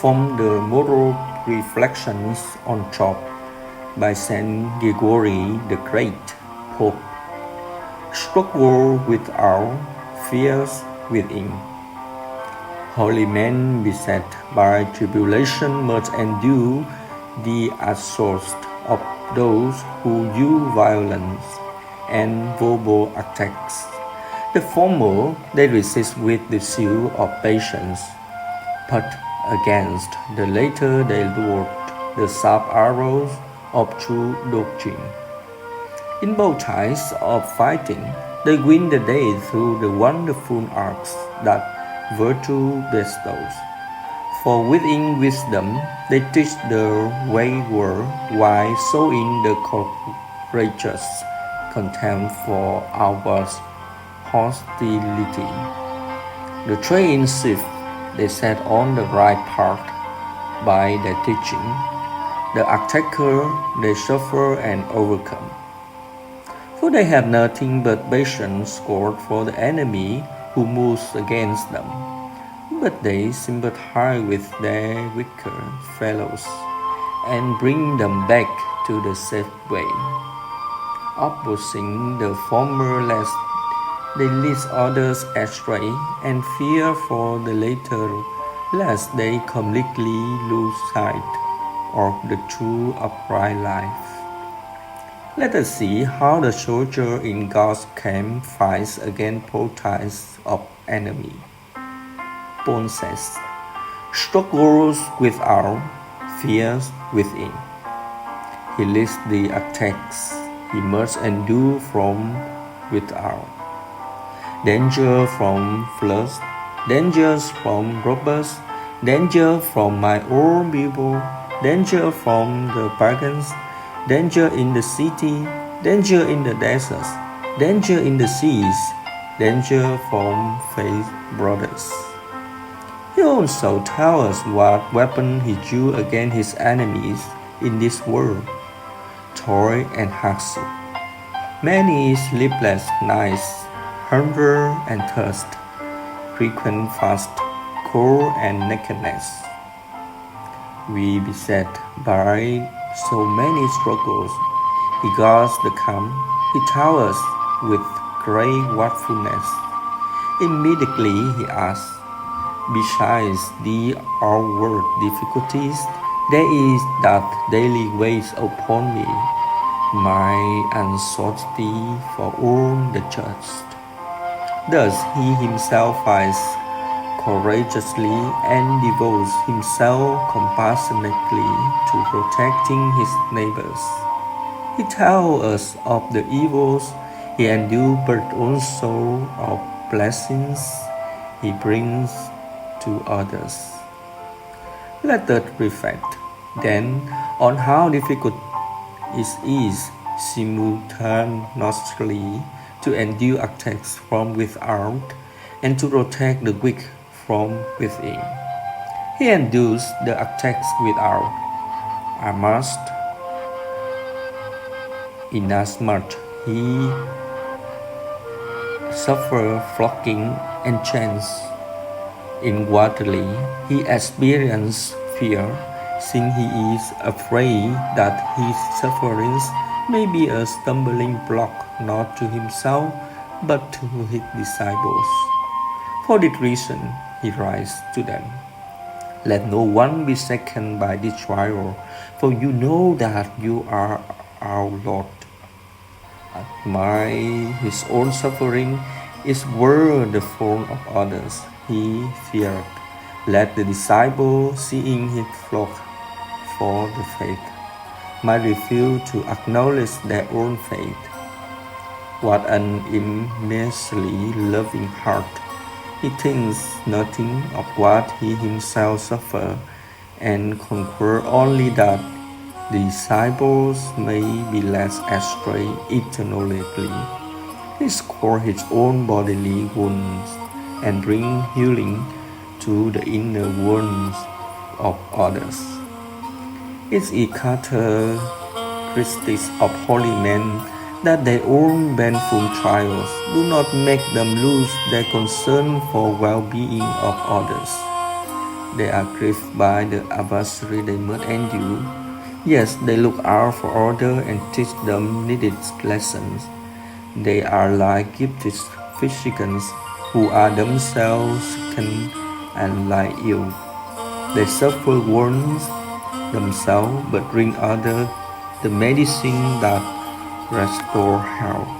from the moral reflections on Job by Saint Gregory the Great, Pope. Struggle without, fears within. Holy men beset by tribulation must endure the assaults of those who use violence and verbal attacks. The former they resist with the shield of patience, but against the latter they lure the sharp arrows of true doctrine. In both types of fighting, they win the day through the wonderful arts that virtue bestows. For within wisdom they teach the wayward while showing the courageous contempt for outward hostility. The trained shift they set on the right path by their teaching. The attacker they suffer and overcome. For they have nothing but patience scored for the enemy who moves against them. But they sympathize with their weaker fellows and bring them back to the safe way. Opposing the former lest they lead others astray, and fear for the latter lest they completely lose sight of the true upright life. Let us see how the soldier in God's camp fights against both types of enemy. Paul says, struggles without, fears within. He lists the attacks he must endure from without. Danger from floods, dangers from robbers, danger from my own people, danger from the pagans, danger in the city, danger in the deserts, danger in the seas, danger from faith brothers. He also tells us what weapon he drew against his enemies in this world, toil and hardship, many sleepless nights, hunger and thirst, frequent fast, cold and nakedness. We beset by so many struggles. He guards the camp, he tells us with great watchfulness. Immediately he asks, besides the outward difficulties, there is that daily weighs upon me, my anxiety for all the just. Thus he himself fights courageously and devotes himself compassionately to protecting his neighbors. He tells us of the evils he endures, but also of blessings he brings to others. Let us reflect then on how difficult it is simultaneously to endure attacks from without and to protect the weak from within. He endures the attacks without, I must, inasmuch he suffer flogging and chains. Inwardly he experiences fear, since he is afraid that his sufferings may be a stumbling block not to himself but to his disciples. For this reason he writes to them, let no one be shaken by this trial, for you know that you are our Lord. Admire his own suffering is worth the fault of others. He feared, let the disciple, seeing his flock for the faith, might refuse to acknowledge their own faith. What an immensely loving heart! He thinks nothing of what he himself suffered, and concurs only that the disciples may be led astray eternally. He scores his own bodily wounds and brings healing to the inner wounds of others. It's a characteristic of holy men that their own painful trials do not make them lose their concern for well-being of others. They are grieved by the adversary they must endure. Yes, they look out for order and teach them needed lessons. They are like gifted physicians who are themselves sick and lie ill. They suffer wounds themselves but bring others the medicine that restores health.